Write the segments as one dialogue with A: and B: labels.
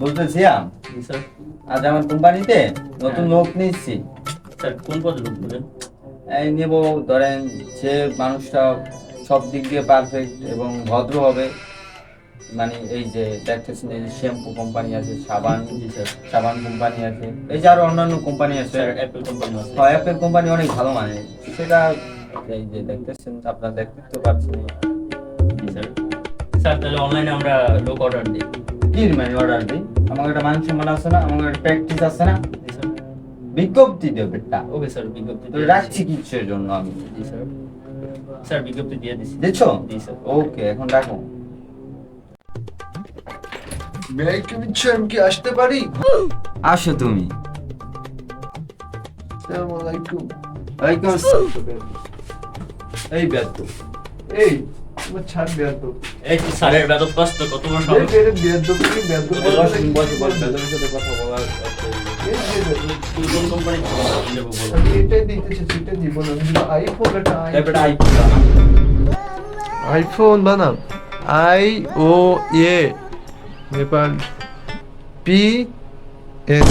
A: বলতেছিলাম
B: জি স্যার।
A: আজ আমার কোম্পানিতে নতুন লোক নিচ্ছি।
B: স্যার কোন পদে লোক নেবেন?
A: এই নেব, ধরেন যে মানুষটা সব দিক দিয়ে পারফেক্ট এবং ভদ্র হবে। মানে এই যে দেখতেছেন, এই যে শ্যাম্পু কোম্পানি আছে, সাবান,
B: জি স্যার।
A: সাবান কোম্পানি আছে, এই যে আরো অন্যান্য কোম্পানি আছে।
B: স্যার অ্যাপেল কোম্পানি আছে।
A: হয় অ্যাপেল কোম্পানি অনেক ভালো মানে, সেটা এই যে দেখতেছেন, আপনার দেখতে তো পাচ্ছেন।
B: জি স্যার। স্যার তাহলে অনলাইনে আমরা লোক অর্ডার দিই।
A: কি মানে অর্ডার দিই? আমার একটা মান সম্মান আছে না, আমার একটা প্র্যাকটিস আছে না,
B: জি স্যার।
A: বিজ্ঞপ্তি দেবে এটা।
B: ওকে স্যার, বিজ্ঞপ্তি
A: তো
B: দিয়ে
A: রাখছি
B: দিচ্ছি।
A: কিসের জন্য আমি?
B: জি স্যার। স্যার বিজ্ঞপ্তি দিয়ে দিচ্ছি।
A: দিচ্ছো?
B: জি স্যার।
A: ওকে, এখন রাখো।
C: আমি কি আসতে পারি?
A: আসো তুমি।
C: আসসালামু আলাইকুম।
A: ওয়ালাইকুম আসসালাম। এই ব্যর্থ।
C: এই তোমার ছাড় বেয়াদ তো।
B: এই যে স্যারের বেতন কষ্ট কত বড়
C: এই
B: সাহস।
C: যে বেয়াদ তো কি বেয়াদ তো
A: বেতনের সাথে কথা বলার
B: কোন কোম্পানি নেব বলো?
C: আমি এটাই দিতে চাই, সেটা দিব না। আমি আইফোন একটা
A: এবারে আইফোন
C: আইফোন বানাম। I O A Nepal P S.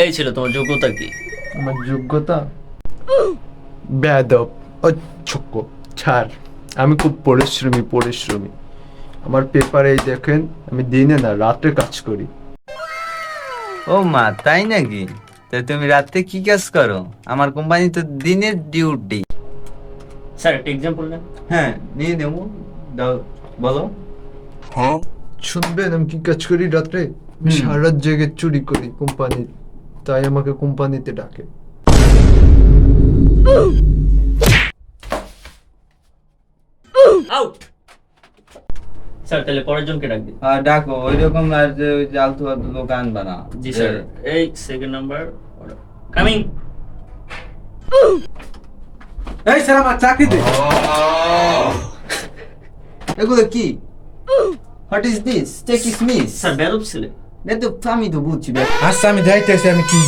B: এই ছিল তোমার যোগ্যতা কি?
C: আমার যোগ্যতা বেয়াদব অচক্ষ ছাড়। আমি খুব পরিশ্রমী। আমার পেপারে এই দেখেন, আমি দিনে না রাতে কাজ করি।
A: ও মা, তাই নাকি? তা তুমি রাতে কি কাজ করো? আমার কোম্পানি তো দিনের ডিউটি।
B: স্যার একটা এক্সাম্পল নেন।
A: হ্যাঁ, নিয়ে নেবো, দাও, বলো।
C: শুনবেন আমি কি কাজ করি রাত্রে? আমি সারা রাত জেগে চুরি করি কোম্পানির, তাই আমাকে কোম্পানিতে ডাকে।
B: আউট। স্যার তাহলে পরের জনকে ডাক দিন।
A: ডাকো ওই রকম, আর যে ওই যে আলতু আলতু দোকান বানা।
B: জি স্যার। এই সেকেন্ড নাম্বার কামিং।
D: এই স্যার আমার চাকরি দে।
A: এগুলো কি? What is this? টেক ইস মিস।
B: স্যার বেরোপ ছিলে।
A: তো আমি তো বুঝছি।
D: আচ্ছা আমি যাইতেছি, আমি কি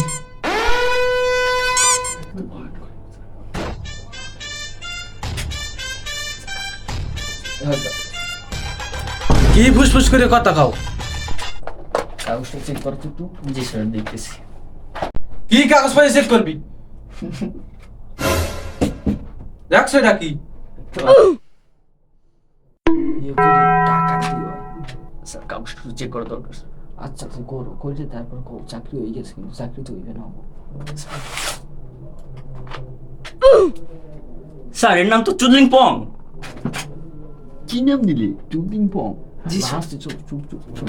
D: কি ফুসফুস করে কথা খাও?
A: কাগজটা চেক করো তো একটু।
B: জি স্যার দেখতেছি।
D: কি কাগজ পাই চেক করবি? দেখছো এটা কি?
A: টাকা দিও।
B: স্যার কাগজটা চেক করা দরকার স্যার।
A: আচ্ছা তো করো, করলে তারপর চাকরি হয়ে গেছে, কিন্তু চাকরি তো হইবে না।
B: স্যার এর নাম তো চুদলিং পং।
A: কি নাম দিলি? টুপিং পং?
B: জি, স্যার।
A: আস্তে চুপ চুপ চুপ চুপ।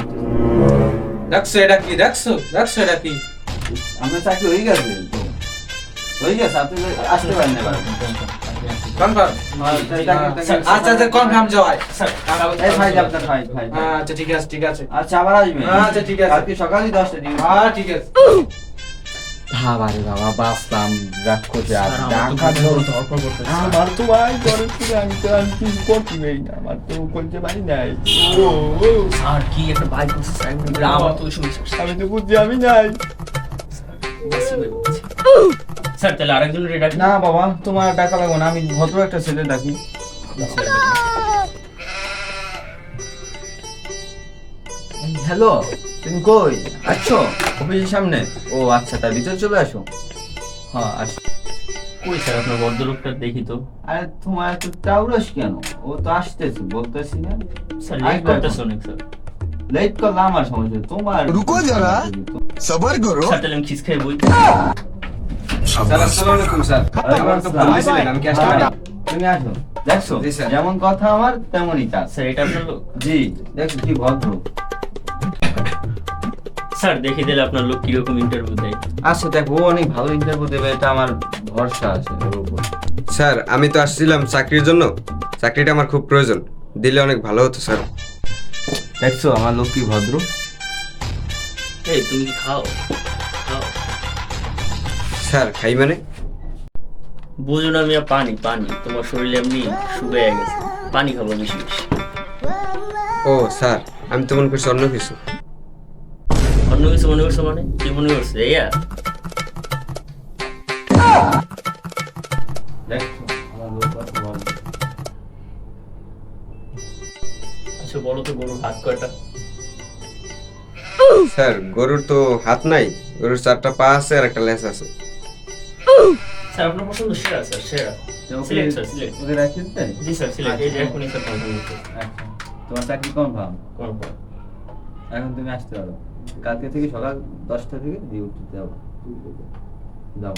D: দেখছো এটা কি? দেখছো এটা কি?
A: আপনার চাকরি হয়ে গেছে তো? হয়ে গেছে, আপনি আসতে পারেন এবার।
D: কনফার্ম? আচ্ছা আচ্ছা কনফার্ম যাওয়াই।
B: স্যার
A: এই ভাই, আপনার ভাই ভাই।
D: আচ্ছা ঠিক আছে।
A: আচ্ছা, আবার আসবেন।
D: আচ্ছা, ঠিক আছে।
A: কালকে সকালই 10টা দিন।
D: হ্যাঁ ঠিক আছে।
A: বাবা রে বাবা, বাঁচলাম রাক্ষসে। আর
B: স্যার, আমার তো
A: টাকা
B: বড়
A: ধরো।
B: ধরপড় করতেছে।
A: আমার তো ভাই ঘরে ছিল, আমি তো আর কিছু করতে পারি না, আমার তো করতে পারি নাই।
B: স্যার কি একটা বাইক আছে স্যার, আমার তো ওই সময়
A: আমি তো বুঝছি আমি নাই।
B: স্যার তাহলে আরেকজন রেডি
A: না বাবা, তোমার টাকা লাগবে না, আমি ভদ্র একটা ছেলে ডাকি। হ্যালো, তুমি কই আছো? অফিসের সামনে? ও আচ্ছা, তার ভিতরে চলে আসো। হ্যাঁ আসো।
B: কই স্যার আপনার ভদ্রলোকটা দেখি তো।
A: আরে তোমার এত টাউরস কেন? ও তো আসতেছে, বলতেছি না।
B: স্যার লেট করতেছে অনেক স্যার।
A: লেট করলে আমার সমস্যা, তোমার
E: रुको जरा सबर करो।
B: স্যার তাহলে আমি খিস খাই বই।
D: স্যার আসসালামু আলাইকুম স্যার। আমার তো ফোন দিয়েছিলেন, আমি কি আসতে পারি?
A: তুমি আসো, দেখছো
D: জি, স্যার।
A: যেমন কথা আমার তেমনই কাজ।
B: স্যার এটা আপনার লোক?
A: জি, দেখো কি ভদ্র।
B: স্যার দেখে দিলে আপনার লোক কিরকম ইন্টারভিউ দেয়।
A: আচ্ছা দেখো, ও অনেক ভালো ইন্টারভিউ দেবে, এটা আমার ভরসা আছে ওর উপর।
F: স্যার আমি তো আসছিলাম চাকরির জন্য, চাকরিটা আমার খুব প্রয়োজন, দিলে অনেক ভালো হতো স্যার।
A: দেখছো আমার লোক কি ভদ্র।
B: এই তুমি কি খাও? খাও।
F: স্যার খাই মানে?
B: বুঝো না মিয়া, পানি পানি তোমার শরীরে এমনি শুকিয়ে গেছে, পানি খাবো বেশি বেশি।
F: ও স্যার, আমি তো মনে করছি অন্য কিছু।
B: অন্য কিছু মনে করছো মানে? কি মনে করছো এইয়া?
A: দেখছো আমার লোক কত ভদ্র।
B: আচ্ছা আচ্ছা বলো তো গরুর হাত কয়টা?
F: স্যার গরুর তো হাত নাই, গরুর 4টা পা আছে আর একটা লেজ আছে।
B: স্যার আপনার পছন্দ সেরা স্যার, সেরা। Select sir, select.
A: ওকে রাখি দিতেন?
B: জি স্যার, সিলেক্ট। এই যে এখনই স্যার কনফার্ম করতে।
A: আচ্ছা, তোমার চাকরি কনফার্ম।
B: কনফার্ম।
A: এখন তুমি আসতে পারো, কালকে থেকে সকাল 10টা থেকে ডিউটি যাও। যাও।